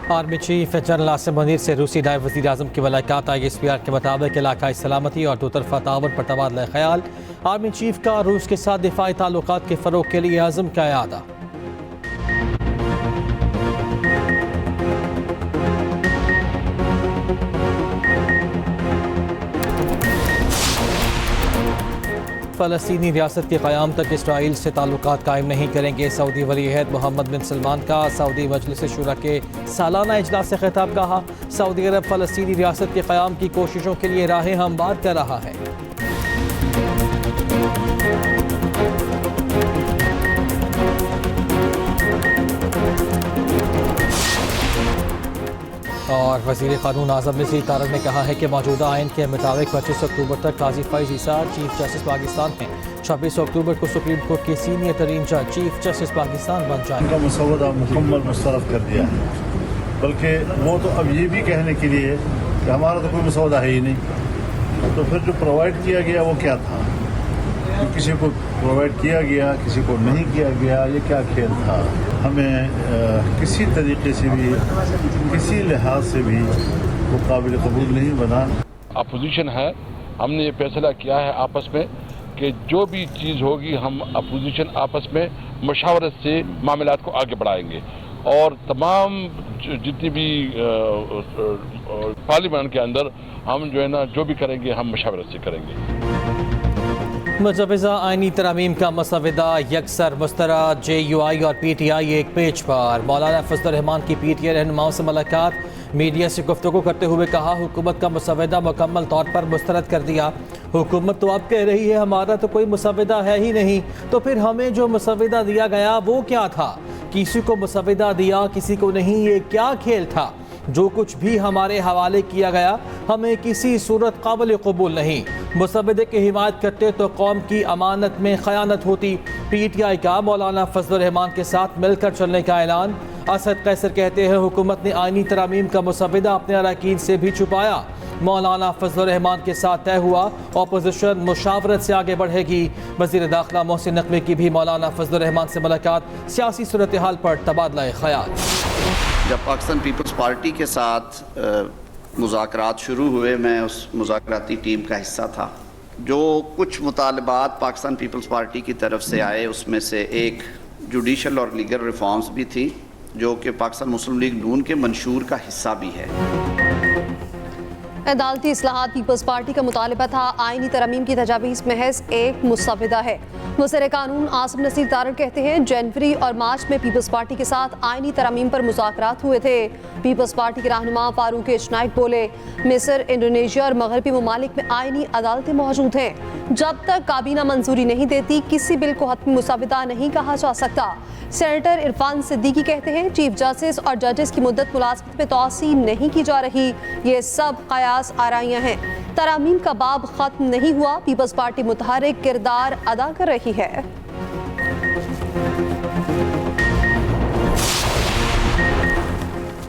Army chief general Asim Munir से रूसी नायब वज़ीर आज़म की मुलाकात। ISPR के मुताबिक इलाकाई सलामती और दोतरफा ताउन पर तबादला ख्याल। आर्मी चीफ का रूस के साथ दिफाई ताल्लुकात के फ़रोग़ के लिए आज़म का इरादा। फ़लस्तीनी रियासत के क़याम तक इसराइल से ताल्लुकात कायम नहीं करेंगे। सऊदी वली-ए-अहद मोहम्मद बिन सलमान का सऊदी मजलिस शूरा के सालाना इजलास से खिताब। कहा, सऊदी अरब फ़लस्तीनी रियासत के क़याम की कोशिशों के लिए राहें हमवार कर रहा है। और वज़ीर क़ानून आज़म नज़ीर तारड़ ने कहा है कि मौजूदा आइन के मुताबिक 25 अक्टूबर तक काजी फैज़ ईसा चीफ जस्टिस पाकिस्तान हैं। 26 अक्टूबर को सुप्रीम कोर्ट के सीनियर तरीन जज चीफ जस्टिस पाकिस्तान बन जाएंगे। उनका मसौदा मुकम्मल मुस्तरद कर दिया है, बल्कि वो तो अब ये भी कहने के लिए कि हमारा तो कोई मसौदा है ही नहीं। तो फिर जो प्रोवाइड किया गया वो क्या था? किसी को प्रोवाइड किया गया, किसी को नहीं किया गया, ये क्या खेल था? हमें किसी तरीके से भी, किसी लिहाज से भी वो काबिल कबूल नहीं बना। अपोजिशन है, हमने ये फैसला किया है आपस में कि जो भी चीज़ होगी हम अपोजिशन आपस में मशावरत से मामलात को आगे बढ़ाएंगे और तमाम जितनी भी पार्लियामेंट के अंदर हम जो है ना जो भी करेंगे हम मशावरत से करेंगे। मुजवज़ा आइनी तरामीम का मसवदा यकसर मुस्तरद। JUI और PTI एक पेज पर। मौलाना फजलुर रहमान की PTI रहनुमाओं से मुलाकात। मीडिया से गुफ्तगू करते हुए कहा, हुकूमत का मसवदा मुकम्मल तौर पर मुस्तरद कर दिया। हुकूमत तो अब कह रही है हमारा तो कोई मसवदा है ही नहीं, तो फिर हमें जो मसवदा दिया गया वो क्या था? किसी को मसवदा दिया, किसी को नहीं, ये क्या खेल था? जो कुछ भी हमारे हवाले किया गया हमें किसी सूरत काबिल कबूल नहीं। मुसवदे की हिमायत करते तो कौम की अमानत में खयानत होती। PTI का मौलाना फजलुर रहमान के साथ मिलकर चलने का ऐलान। असद कैसर कहते हैं, हुकूमत ने आइनी तरामीम का मुसवदा अपने अरकान से भी छुपाया। मौलाना फजलुर रहमान के साथ तय हुआ, अपोजिशन मुशावरत से आगे बढ़ेगी। वज़ीर दाखिला मोहसिन नकवी की भी मौलाना फजलुर रहमान से मुलाकात। सियासी सूरत हाल पर तबादला ख्याल। जब पाकिस्तान पीपल्स पार्टी के साथ मुज़ाकरात शुरू हुए, मैं उस मुज़ाकराती टीम का हिस्सा था। जो कुछ मुतालबात पाकिस्तान पीपल्स पार्टी की तरफ से आए उसमें से एक जुडिशल और लीगल रिफॉर्म्स भी थी, जो कि पाकिस्तान मुस्लिम लीग नून के मंशूर का हिस्सा भी है। अदालती इस्लाहात पीपल्स पार्टी का मुतालबा था। आइनी तरमीम की तजावीज़ महज एक मुसवदा है। वज़ीर कानून आसिम नज़ीर तारड़ कहते हैं, जनवरी और मार्च में पीपल्स पार्टी के साथ आइनी तरमीम पर मुज़ाकरात हुए थे। पीपल्स पार्टी के रहनुमा फारूक इशनाइक बोले, मिस्र, इंडोनेशिया और मगरबी ममालिक में आइनी अदालतें मौजूद हैं। जब तक काबीना मंजूरी नहीं देती किसी बिल को हतमी मुसवदा नहीं कहा जा सकता। सेनेटर इरफान सिद्दीकी कहते हैं, चीफ जस्टिस और जजेस की मुद्दत मुलाजमत में तोसी नहीं की जा रही, ये सब कयास आराइयाँ हैं। तरामीम का बाब खत्म नहीं हुआ, पीपल्स पार्टी मुतहर्रिक किरदार अदा कर रही है।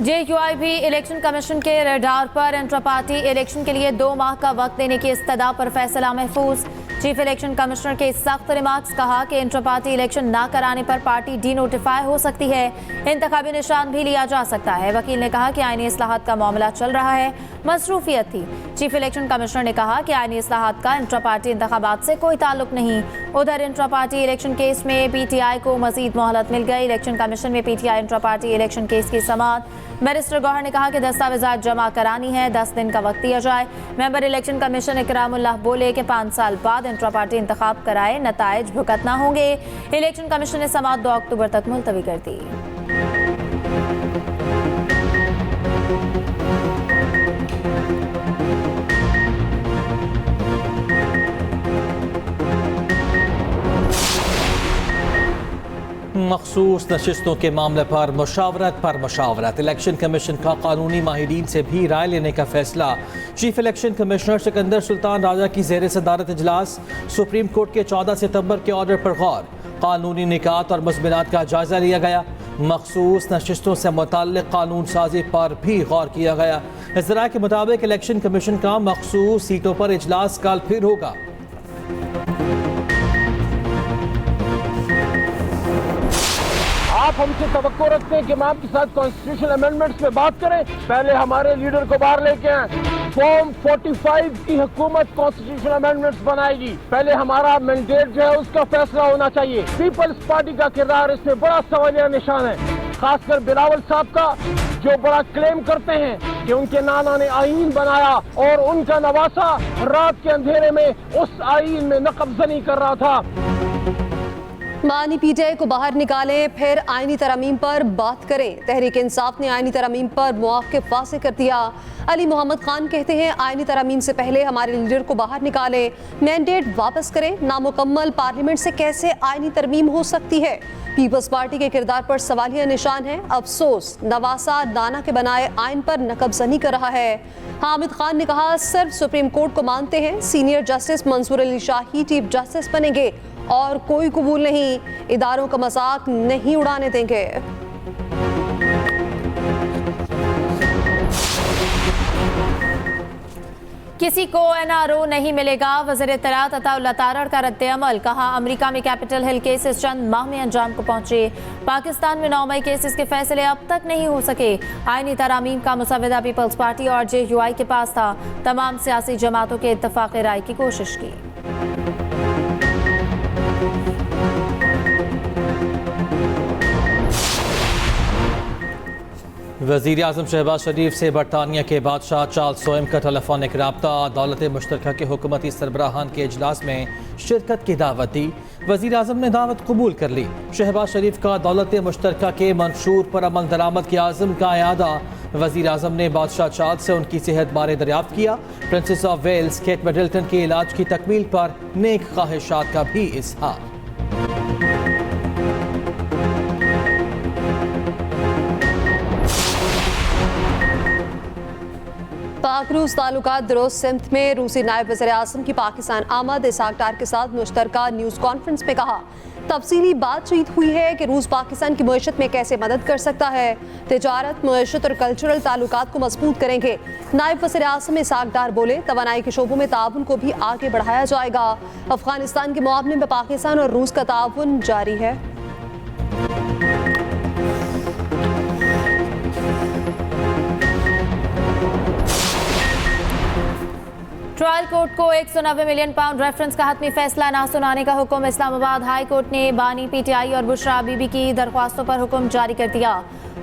JUI भी इलेक्शन कमीशन के रडार पर। इंट्रा पार्टी इलेक्शन के लिए 2 माह का वक्त देने की इस्तदा पर फैसला महफूज। चीफ इलेक्शन कमिश्नर के सख्त रिमार्क्स। कहा कि इंट्रा पार्टी इलेक्शन ना कराने पर पार्टी डी नोटिफाई हो सकती है, इंतखाबी निशान भी लिया जा सकता है। वकील ने कहा कि आईनी इस्लाहात का मामला चल रहा है, मसरूफियत थी। चीफ इलेक्शन कमिश्नर ने कहा कि आईनी इस्लाहात का इंट्रा पार्टी इंतखाबात से कोई ताल्लुक नहीं। उधर इंट्रा पार्टी इलेक्शन केस में PTI को मजीद मोहलत मिल गई। इलेक्शन कमीशन में PTI intra party election case की समाअत। बैरिस्टर गौहर ने कहा कि दस्तावेजात जमा करानी है, 10 दिन का वक्त दिया जाए। मेंबर इलेक्शन कमीशन इकरामुल्लाह बोले कि 5 साल बाद इंट्रा पार्टी इंतखाब कराए, नताइज भुगतना होंगे। इलेक्शन कमीशन ने समाअत 2 अक्टूबर तक मुलतवी कर दी। मखसूस नशिस्तों के मामले पर मुशावरत। इलेक्शन कमीशन का कानूनी माहिरीन से भी राय लेने का फैसला। Chief election commissioner Sikandar Sultan Raja की ज़ेर सदारत इजलास। सुप्रीम कोर्ट के 14 सितंबर के ऑर्डर पर गौर। कानूनी निकात और मज़मूनात का जायजा लिया गया। मखसूस नशिस्तों से मुताल्लिक़ कानून साजी पर भी गौर किया गया। ज़रा के मुताबिक इलेक्शन कमीशन का मखसूस सीटों पर इजलास कल फिर होगा। आप हमसे तवक्को रखते हैं कि हम आपके साथ कॉन्स्टिट्यूशन अमेंडमेंट्स पे बात करें, पहले हमारे लीडर को बाहर लेके आए। फॉर्म 45 की हुकूमत कॉन्स्टिट्यूशन अमेंडमेंट्स बनाएगी, पहले हमारा मैंडेट जो है उसका फैसला होना चाहिए। पीपल्स पार्टी का किरदार इसमें बड़ा सवालिया निशान है, खासकर बिलावल साहब का, जो बड़ा क्लेम करते हैं कि उनके नाना ने आईन बनाया और उनका नवासा रात के अंधेरे में उस आईन में नकबजनी कर रहा था। मानी पीटीआई को बाहर निकालें, फिर आईनी तरमीम पर बात करें। तहरीक इंसाफ ने आईनी तरमीम पर मौक़िफ़ वाज़ेह कर दिया। अली मोहम्मद खान कहते हैं आईनी तरमीम से पहले हमारे लीडर को बाहर निकालें, मैंडेट वापस करें। नामुकम्मल पार्लियामेंट से कैसे आईनी तरमीम हो सकती है? पीपल्स पार्टी के किरदार पर सवालिया निशान है। अफसोस नवासा नाना के बनाए आइन पर नकबजनी कर रहा है। हामिद खान ने कहा सिर्फ सुप्रीम कोर्ट को मानते हैं, सीनियर जस्टिस मंसूर अली शाही चीफ जस्टिस बनेंगे और कोई कबूल नहीं, इदारों का मजाक नहीं उड़ाने देंगे। किसी को एनआरओ नहीं मिलेगा, वज़ीर इत्तलात अताउल्लाह तारड़ का रद्द-ए-अमल। कहा अमेरिका में कैपिटल हिल केसेस चंद माह में अंजाम को पहुंचे, पाकिस्तान में 9 मई केसेस के फैसले अब तक नहीं हो सके। आईनी तरामीम का मुसव्वदा पीपल्स पार्टी और JUI के पास था, तमाम सियासी जमातों के इत्तफाक राय की कोशिश की। वज़ीर आज़म शहबाज शरीफ से बरतानिया के बादशाह चार्ल्स सोएम का टेलीफोनिक रब्ता। दौलत मुश्तरका के हुकूमती सरबराहान के इजलास में शिरकत की दावत दी। वज़ीर आज़म ने दावत कबूल कर ली। शहबाज शरीफ का दौलत मुश्तरका के मंशूर पर अमल दरामद के आज़म का यादा। वज़ीर आज़म ने बादशाह चार्ल्स से उनकी सेहत बारे दरियाफ्त किया। Princess of Wales Kate Middleton के इलाज की तकमील पर नेक ख्वाहिशात का भी इज़हार। पाक रूस ताल्लुकात दुरुस्त सिमत में रूसी नायब वज़ीर आज़म की पाकिस्तान आमद। इसहाक डार के साथ मुश्तरका न्यूज़ कॉन्फ्रेंस में कहा तफसीली बातचीत हुई है कि रूस पाकिस्तान की मईशत में कैसे मदद कर सकता है। तिजारत, मईशत और कल्चरल ताल्लुकात को मजबूत करेंगे। नायब वज़ीर आज़म इसहाक डार बोले तवानाई के शोबों में ताउन को भी आगे बढ़ाया जाएगा। अफगानिस्तान के मुआवने में पाकिस्तान और रूस का ताउन जारी है। ट्रायल कोर्ट को 190 मिलियन पाउंड रेफरेंस का हतमी फैसला ना सुनाने का हुक्म। इस्लामाबाद हाई कोर्ट ने बानी पीटीआई और बुशरा बीबी की दरख्वास्तों पर हुक्म जारी कर दिया।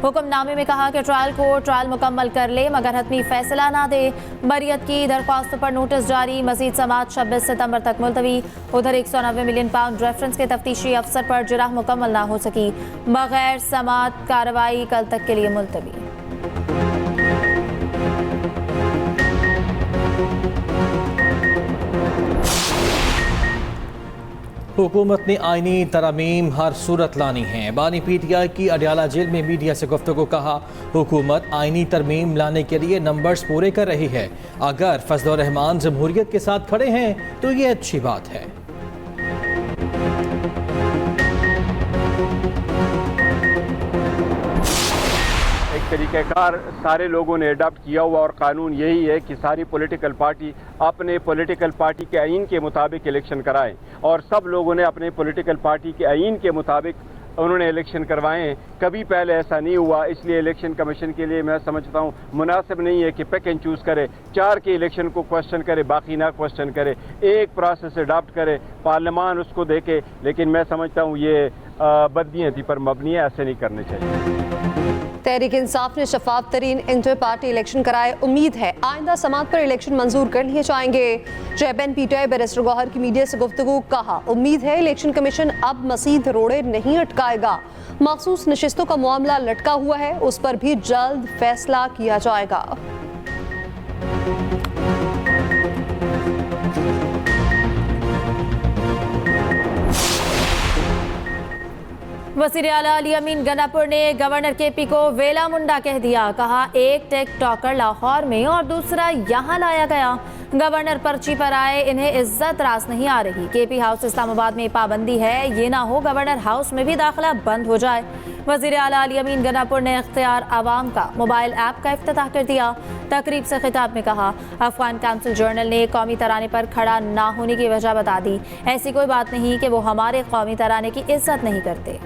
हुक्मनामे में कहा कि ट्रायल कोर्ट ट्रायल मुकम्मल कर ले मगर हतमी फैसला ना दे। बरियत की दरख्वास्तों पर नोटिस जारी, मजीद समाअत 26 सितंबर तक मुलतवी। उधर 190 मिलियन पाउंड रेफरेंस के तफ्तीशी अफसर पर जिरह मुकम्मल ना हो सकी, बगैर समाअत कार्रवाई कल तक के लिए मुलतवी। हुकूमत ने आईनी तरमीम हर सूरत लानी है। बानी पीटीआई की अडयाला जेल में मीडिया से गुफ्तगू कहा हुकूमत आईनी तरमीम लाने के लिए नंबर्स पूरे कर रही है। अगर फजलुर रहमान जमहूरियत के साथ खड़े हैं तो ये अच्छी बात है। तरीक़ाकार सारे लोगों ने अडॉप्ट किया हुआ और कानून यही है कि सारी पॉलिटिकल पार्टी अपने पॉलिटिकल पार्टी के आइन के मुताबिक इलेक्शन कराएं और सब लोगों ने अपने पॉलिटिकल पार्टी के आइन के मुताबिक उन्होंने इलेक्शन करवाएं। कभी पहले ऐसा नहीं हुआ, इसलिए इलेक्शन कमीशन के लिए मैं समझता हूं मुनासिब नहीं है कि पिक एंड चूज़ करे, 4 के इलेक्शन को क्वेश्चन करे बाकी ना क्वेश्चन करे, एक प्रोसेस अडॉप्ट करे, पार्लियामान उसको देखे। लेकिन मैं समझता हूं ये बदनीयती पर मबनी है, ऐसे नहीं करने चाहिए। तहरीक इंसाफ ने शफाफ तरीन इंटर पार्टी इलेक्शन कराए। उम्मीद है आइंदा समात पर इलेक्शन मंजूर कर लिए जाएंगे। चेयरमैन पीटीआई बैरिस्टर गौहर की मीडिया से गुफ्तगू। कहा उम्मीद है इलेक्शन कमीशन अब मसीद रोड़े नहीं अटकाएगा। मखसूस नशिस्तों का मामला लटका हुआ है, उस पर भी जल्द फैसला किया जाएगा। वज़ीर आला अली अमीन गनापुर ने गवर्नर केपी को वेला मुंडा कह दिया। कहा एक टिकटॉकर लाहौर में और दूसरा यहाँ लाया गया। गवर्नर पर्ची पर आए, इन्हें इज्जत रास नहीं आ रही। केपी हाउस इस्लामाबाद में पाबंदी है, ये ना हो गवर्नर हाउस में भी दाखिला बंद हो जाए। वज़ीर आला अली अमीन गनापुर ने इख्तियार आवाम का मोबाइल ऐप का इफ्तिताह कर दिया। तकरीब से खिताब में कहा अफगान काउंसिल जर्नल ने कौमी तराने पर खड़ा ना होने की वजह बता दी। ऐसी कोई बात नहीं कि वो हमारे कौमी तराने की इज्जत नहीं करते।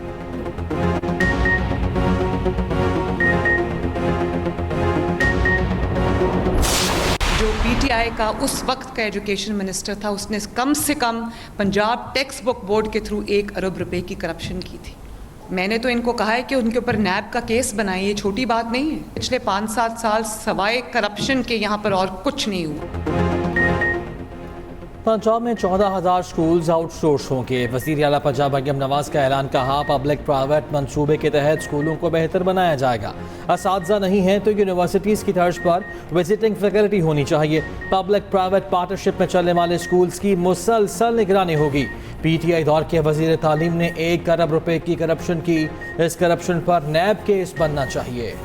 पीटीआई का उस वक्त का एजुकेशन मिनिस्टर था, उसने कम से कम पंजाब टेक्स्ट बुक बोर्ड के थ्रू 1 अरब रुपए की करप्शन की थी। मैंने तो इनको कहा है कि उनके ऊपर नैब का केस बनाइए, ये छोटी बात नहीं है। पिछले 5-7 साल सवाए करप्शन के यहाँ पर और कुछ नहीं हुआ। पंजाब में 14,000 स्कूल्स आउटसोर्स होंगे। वज़ीर आला पंजाब मरियम नवाज का ऐलान। कहा पब्लिक प्राइवेट मंसूबे के तहत स्कूलों को बेहतर बनाया जाएगा। असातिज़ा नहीं है तो यूनिवर्सिटीज़ की तर्ज पर विजिटिंग फैकल्टी होनी चाहिए। पब्लिक प्राइवेट पार्टनरशिप में चलने वाले स्कूल्स की मुसलसल निगरानी होगी। पीटीआई दौर के वज़ीर तालीम ने 1 अरब रुपए की करप्शन की। इस करप्शन पर नैब केस बनना चाहिए।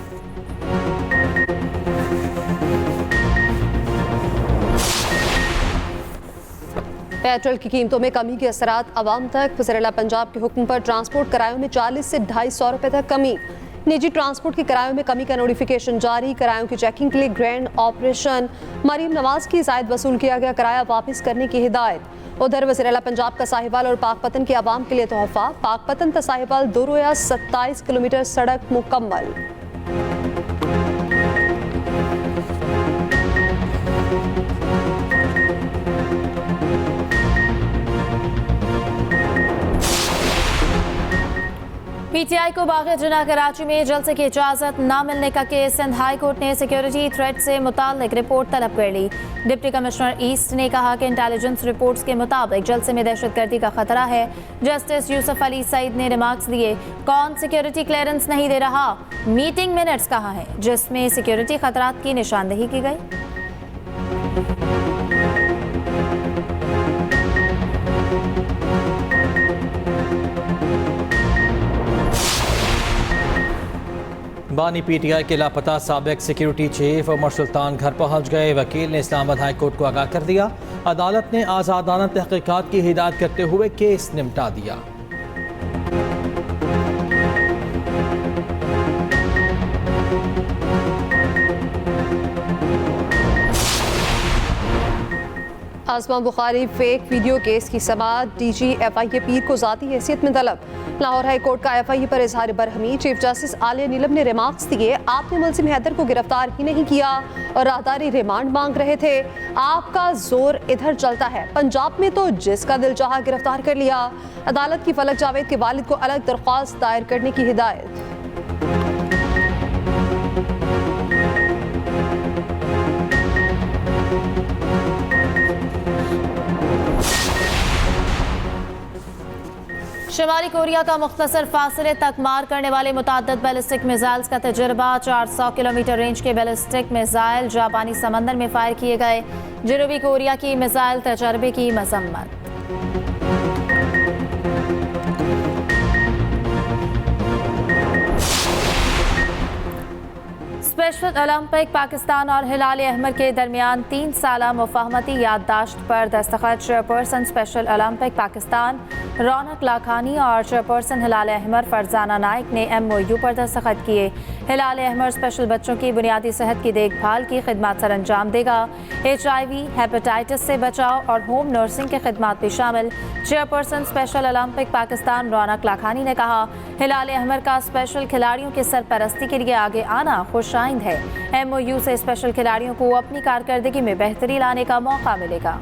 पेट्रोल की कीमतों में कमी के असरात अवाम तक। वज़ीर आला पंजाब के हुक्म पर ट्रांसपोर्ट किरायों में 40 से 250 रुपये तक कमी। निजी ट्रांसपोर्ट के किरायों में कमी का नोटिफिकेशन जारी। किरायों की चेकिंग के लिए ग्रैंड ऑपरेशन। मरीम नवाज की जायद वसूल किया गया किराया वापस करने की हिदायत। उधर वज़ीर आला पंजाब का साहिवाल और पाकपतन के अवाम के लिए तोहफा। पाकपतन ता साहिवाल 2 रोया 27 किलोमीटर सड़क मुकम्मल। पीटीआई को बाग़ जिना कराची में जलसे की इजाज़त न मिलने का केस। सिंध हाई कोर्ट ने सिक्योरिटी थ्रेट से मुताल्लिक रिपोर्ट तलब कर ली। डिप्टी कमिश्नर ईस्ट ने कहा कि इंटेलिजेंस रिपोर्ट्स के मुताबिक जलसे में दहशतगर्दी का खतरा है। जस्टिस यूसुफ अली सईद ने रिमार्क्स दिए। कौन सिक्योरिटी क्लियरेंस नहीं दे रहा? मीटिंग मिनट्स कहाँ है जिसमें सिक्योरिटी खतरात की निशानदेही की गई? बानी पीटीआई के लापता साबिक सिक्योरिटी चीफ उमर सुल्तान घर पहुंच गए। वकील ने इस्लामाबाद हाई कोर्ट को आगाह कर दिया। अदालत ने आज़ादाना तहकीकात की हिदायत करते हुए केस निपटा दिया। आसमा बुखारी फेक वीडियो केस की समाअत। डीजी FIA पीर को ज़ाती हैसियत में तलब। लाहौर हाई कोर्ट का FIA पर इजहार बरहमी। चीफ जस्टिस आलिया नीलम ने रिमार्क्स दिए। आपने मुलजिम हैदर को गिरफ्तार ही नहीं किया और राहदारी रिमांड मांग रहे थे। आपका जोर इधर चलता है। पंजाब में तो जिसका दिल चाहा गिरफ्तार कर लिया। अदालत की फलक जावेद के वालिद को अलग दरख्वास्त दायर करने की हिदायत। शुमाली कोरिया का मुख्तसर फासले तक मार करने वाले मुतअद्दिद बैलिस्टिक मिसाइल्स का तजुर्बा। 400 किलोमीटर रेंज के बैलिस्टिक मिसाइल जापानी समंदर में फायर किए गए। जनूबी कोरिया की मिसाइल तजर्बे की मजम्मत। स्पेशल ओलंपिक पाकिस्तान और हिलाल अहमर के दरमियान 3 साला मुफाहमती याददाश्त पर दस्तखत। चेयरपर्सन स्पेशल ओलंपिक पाकिस्तान रौनक लाखानी और चेयरपर्सन हिलाल अहमर फरजाना नाइक ने MOU पर दस्तखत किए। हिलाल अहमर स्पेशल बच्चों की बुनियादी सेहत की देखभाल की खिदमत सर अंजाम देगा। HIV, हेपेटाइटिस से बचाव और होम नर्सिंग की खिदमत भी शामिल। चेयरपर्सन स्पेशल ओलंपिक पाकिस्तान रौनक लाखानी ने कहा, हिलाल अहमर का स्पेशल खिलाड़ियों की सरपरस्ती के लिए आगे आना खुशाइंद है। MOU से स्पेशल खिलाड़ियों को अपनी कारकर्दगी में बेहतरी लाने का मौका मिलेगा।